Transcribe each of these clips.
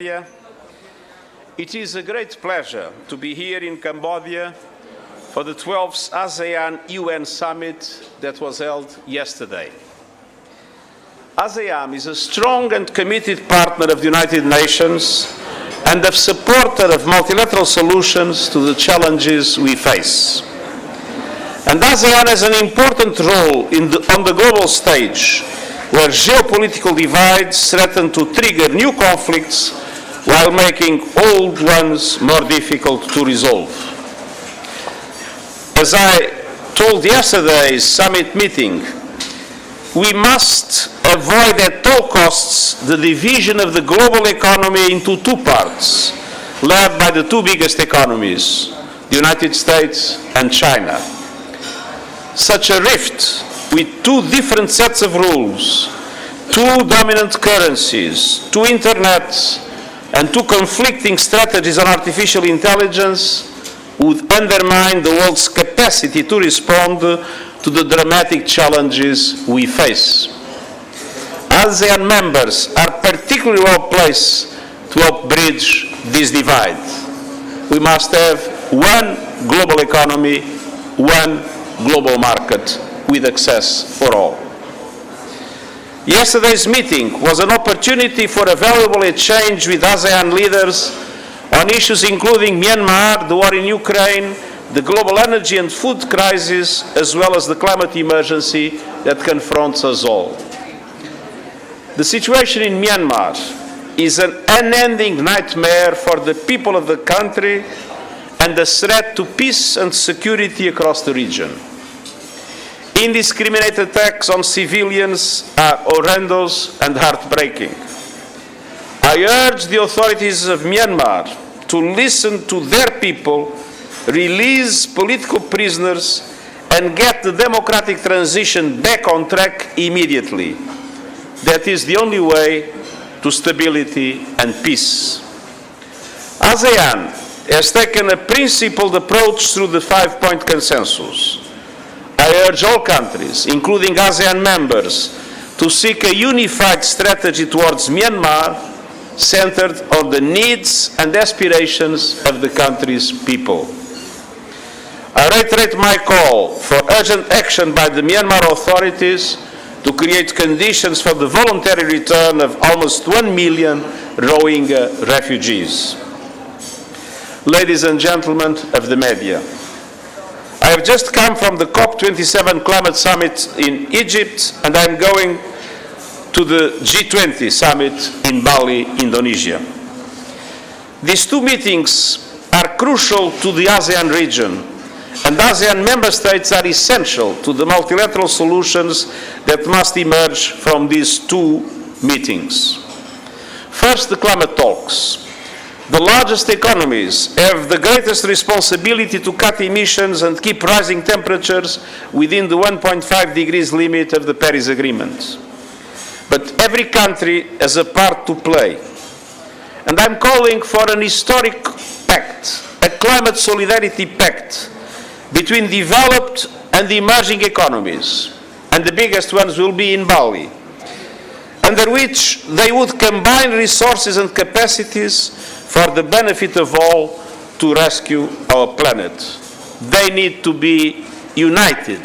It is a great pleasure to be here in Cambodia for the 12th ASEAN-UN Summit that was held yesterday. ASEAN is a strong and committed partner of the United Nations and a supporter of multilateral solutions to the challenges we face. And ASEAN has an important role on the global stage, where geopolitical divides threaten to trigger new conflicts while making old ones more difficult to resolve. As I told yesterday's summit meeting, we must avoid at all costs the division of the global economy into two parts, led by the two biggest economies, the United States and China. Such a rift with two different sets of rules, two dominant currencies, two internets, and two conflicting strategies on artificial intelligence would undermine the world's capacity to respond to the dramatic challenges we face. ASEAN members are particularly well placed to help bridge this divide. We must have one global economy, one global market with access for all. Yesterday's meeting was an opportunity for a valuable exchange with ASEAN leaders on issues including Myanmar, the war in Ukraine, the global energy and food crisis, as well as the climate emergency that confronts us all. The situation in Myanmar is an unending nightmare for the people of the country and a threat to peace and security across the region. Indiscriminate attacks on civilians are horrendous and heartbreaking. I urge the authorities of Myanmar to listen to their people, release political prisoners, and get the democratic transition back on track immediately. That is the only way to stability and peace. ASEAN has taken a principled approach through the 5-point consensus. I urge all countries, including ASEAN members, to seek a unified strategy towards Myanmar centered on the needs and aspirations of the country's people. I reiterate my call for urgent action by the Myanmar authorities to create conditions for the voluntary return of almost 1 million Rohingya refugees. Ladies and gentlemen of the media, I have just come from the COP27 climate summit in Egypt, and I'm going to the G20 summit in Bali, Indonesia. These two meetings are crucial to the ASEAN region, and ASEAN member states are essential to the multilateral solutions that must emerge from these two meetings. First, the climate talks. The largest economies have the greatest responsibility to cut emissions and keep rising temperatures within the 1.5 degrees limit of the Paris Agreement. But every country has a part to play. And I'm calling for an historic pact, a climate solidarity pact between developed and emerging economies, and the biggest ones will be in Bali, under which they would combine resources and capacities for the benefit of all to rescue our planet. They need to be united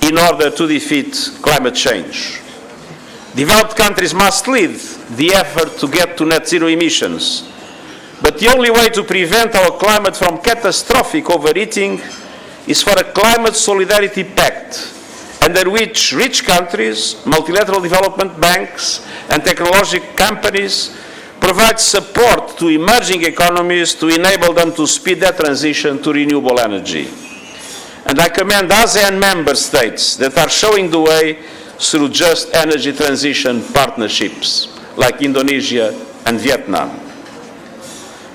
in order to defeat climate change. Developed countries must lead the effort to get to net zero emissions. But the only way to prevent our climate from catastrophic overheating is for a climate solidarity pact, under which rich countries, multilateral development banks, and technology companies provide support to emerging economies to enable them to speed their transition to renewable energy. And I commend ASEAN member states that are showing the way through just energy transition partnerships, like Indonesia and Vietnam.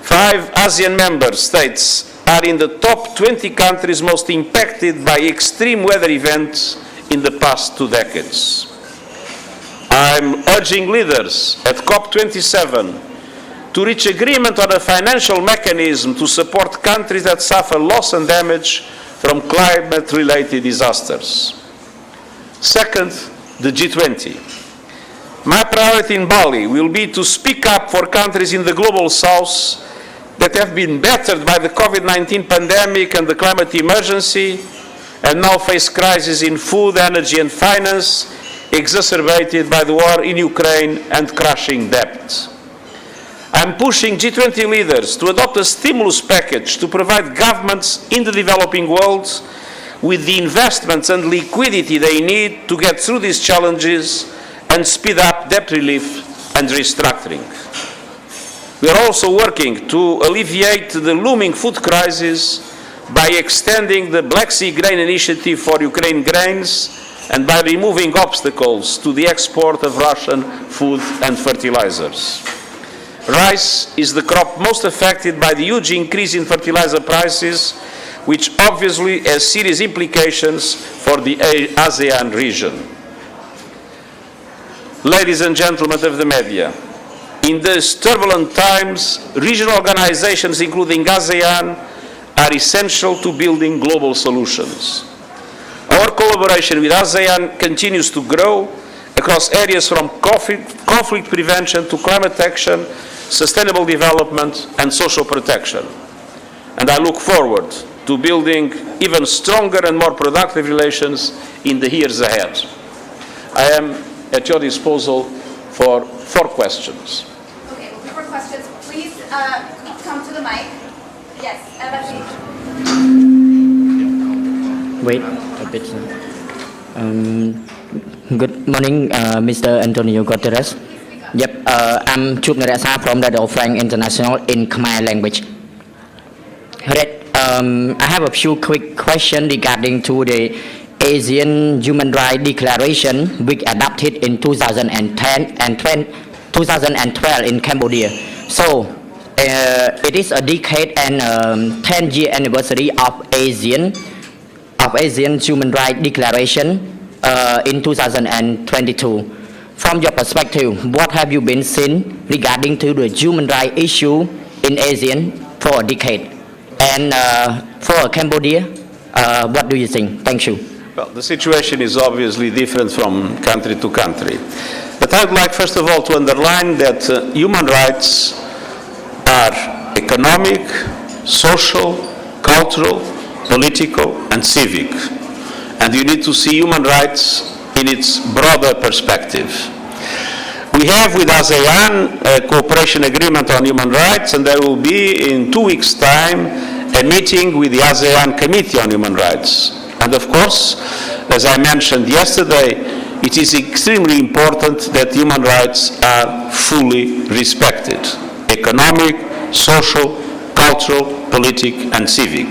5 ASEAN member states are in the top 20 countries most impacted by extreme weather events in the past 2 decades. I'm urging leaders at COP27 to reach agreement on a financial mechanism to support countries that suffer loss and damage from climate-related disasters. Second, the G20. My priority in Bali will be to speak up for countries in the global south that have been battered by the COVID-19 pandemic and the climate emergency and now face crises in food, energy and finance, exacerbated by the war in Ukraine and crushing debt. I'm pushing G20 leaders to adopt a stimulus package to provide governments in the developing world with the investments and liquidity they need to get through these challenges and speed up debt relief and restructuring. We are also working to alleviate the looming food crisis by extending the Black Sea Grain Initiative for Ukraine grains and by removing obstacles to the export of Russian food and fertilizers. Rice is the crop most affected by the huge increase in fertilizer prices, which obviously has serious implications for the ASEAN region. Ladies and gentlemen of the media, in these turbulent times, regional organizations, including ASEAN, are essential to building global solutions. Our collaboration with ASEAN continues to grow across areas from conflict prevention to climate action, sustainable development, and social protection. And I look forward to building even stronger and more productive relations in the years ahead. I am at your disposal for 4 questions. Okay, before questions, please come to the mic. Yes, Wait a bit. Good morning, Mr. António Guterres. Yep, I'm Chub Naresa from Radio Frank International in Khmer language. I have a few quick questions regarding to the ASEAN Human Rights Declaration, which adopted in 2010 and 2012 in Cambodia. So, it is a decade and 10-year anniversary of ASEAN Human Rights Declaration in 2022. From your perspective, what have you been seeing regarding to the human rights issue in ASEAN for a decade? And for Cambodia, what do you think? Thank you. Well, the situation is obviously different from country to country. But I would like, first of all, to underline that human rights are economic, social, cultural, political, and civic. And you need to see human rights in its broader perspective. We have with ASEAN a cooperation agreement on human rights, and there will be in 2 weeks' time a meeting with the ASEAN Committee on Human Rights. And of course, as I mentioned yesterday, it is extremely important that human rights are fully respected: economic, social, cultural, political, and civic.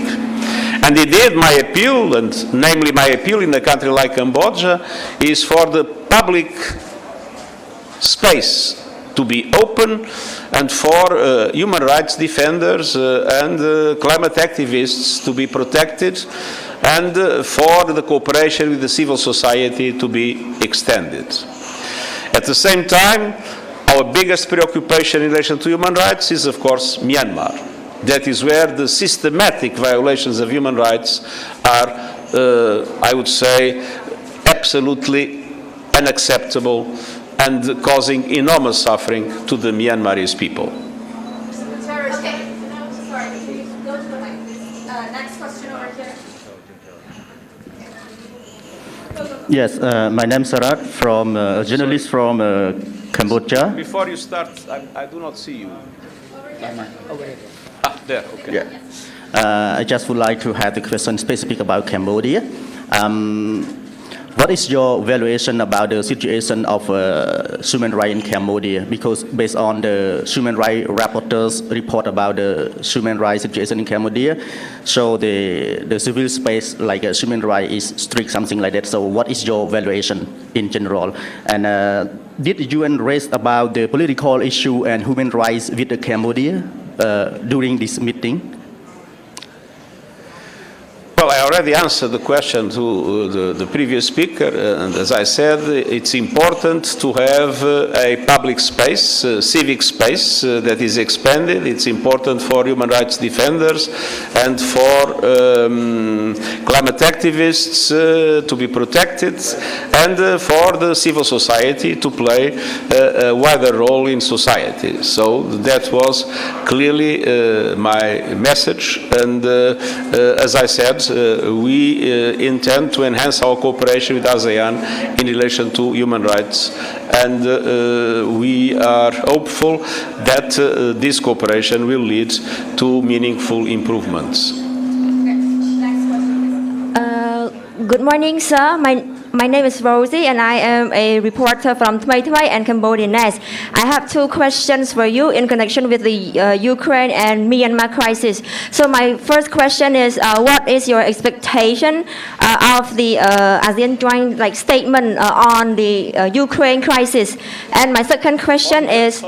And indeed, my appeal, and namely my appeal in a country like Cambodia, is for the public space to be open and for human rights defenders and climate activists to be protected, and for the cooperation with the civil society to be extended. At the same time, our biggest preoccupation in relation to human rights is, of course, Myanmar. That is where the systematic violations of human rights are, I would say, absolutely unacceptable and causing enormous suffering to the Myanmarese people. Okay. Sorry, please go to the mic. Next question over here. Yes, my name is Sarat, from a journalist from Cambodia. Before you start, I do not see you. Ah, there, okay. Yeah. I just would like to have the question specific about Cambodia. What is your valuation about the situation of human rights in Cambodia? Because based on the human rights rapporteurs report about the human rights situation in Cambodia, so the civil space like human rights is strict, something like that. So what is your valuation in general? And did the UN raise about the political issue and human rights with the Cambodia during this meeting? Well, I already answered the question to the previous speaker, and as I said, it's important to have a public space, civic space that is expanded. It's important for human rights defenders and for climate activists to be protected, and for the civil society to play a wider role in society. So that was clearly my message, and as I said, we intend to enhance our cooperation with ASEAN in relation to human rights, and we are hopeful that this cooperation will lead to meaningful improvements. Good morning, sir. My name is Rosie, and I am a reporter from 10th and Cambodian Nest. I have two questions for you in connection with the Ukraine and Myanmar crisis. So my first question is, what is your expectation of the ASEAN joint statement on the Ukraine crisis? And my second question is,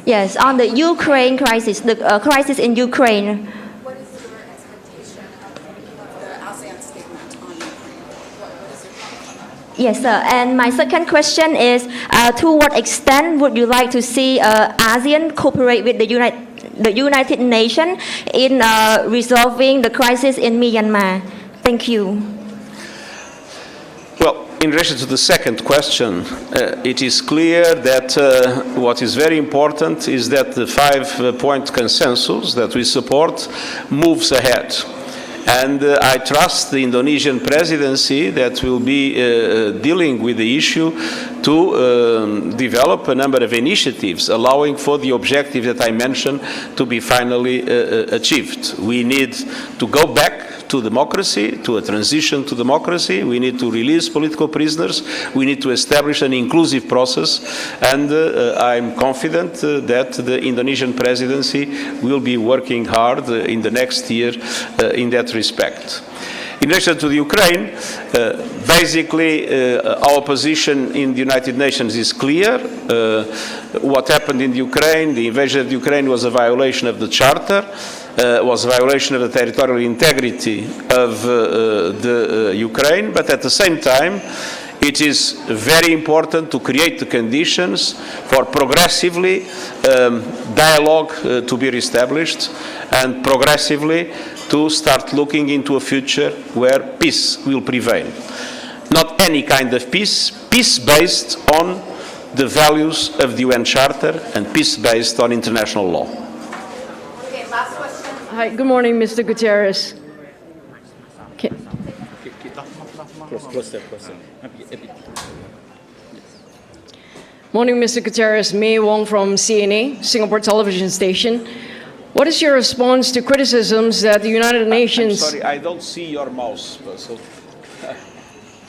yes, on the Ukraine crisis, the crisis in Ukraine. Yes, sir. And my second question is, to what extent would you like to see ASEAN cooperate with the United Nations in resolving the crisis in Myanmar? Thank you. Well, in relation to the second question, it is clear that what is very important is that the 5-point consensus that we support moves ahead. And I trust the Indonesian presidency that will be dealing with the issue to develop a number of initiatives allowing for the objective that I mentioned to be finally achieved. We need to go back to democracy, to a transition to democracy. We need to release political prisoners. We need to establish an inclusive process. And I'm confident that the Indonesian presidency will be working hard in the next year in that respect. In relation to the Ukraine, basically our position in the United Nations is clear. What happened in Ukraine, the invasion of Ukraine, was a violation of the Charter, was a violation of the territorial integrity of the Ukraine, but at the same time, it is very important to create the conditions for progressively dialogue to be reestablished and progressively to start looking into a future where peace will prevail. Not any kind of peace, peace based on the values of the UN Charter and peace based on international law. Okay, last question. Hi, good morning, Mr. Guterres. Morning, Mr. Guterres. May Wong from CNA, Singapore Television Station. What is your response to criticisms that the United Nations... I'm sorry, I don't see your mouse. So,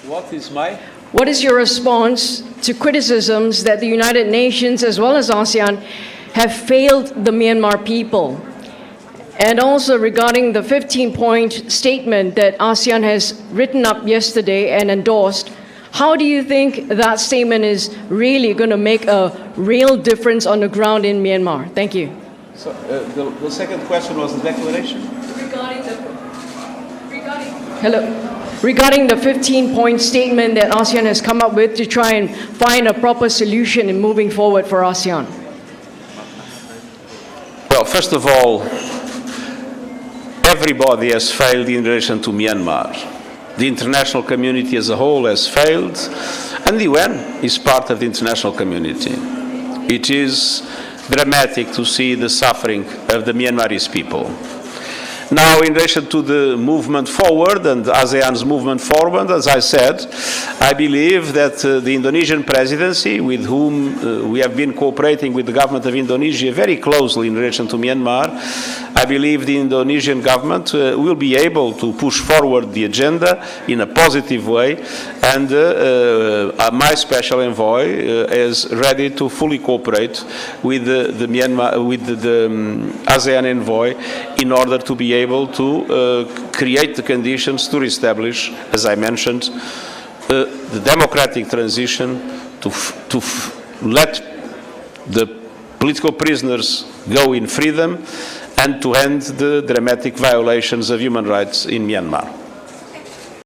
what is my... What is your response to criticisms that the United Nations as well as ASEAN have failed the Myanmar people? And also regarding the 15-point statement that ASEAN has written up yesterday and endorsed, how do you think that statement is really going to make a real difference on the ground in Myanmar? Thank you. So, the second question was the declaration? Regarding the 15-point statement that ASEAN has come up with to try and find a proper solution in moving forward for ASEAN. Well, first of all, everybody has failed in relation to Myanmar. The international community as a whole has failed, and the UN is part of the international community. It is dramatic to see the suffering of the Myanmarese people. Now, in relation to the movement forward and ASEAN's movement forward, as I said, I believe that the Indonesian presidency, with whom we have been cooperating with the government of Indonesia very closely in relation to Myanmar, I believe the Indonesian government will be able to push forward the agenda in a positive way, and my special envoy is ready to fully cooperate with the ASEAN envoy in order to be able to create the conditions to reestablish, as I mentioned, the democratic transition, to let the political prisoners go in freedom, and to end the dramatic violations of human rights in Myanmar.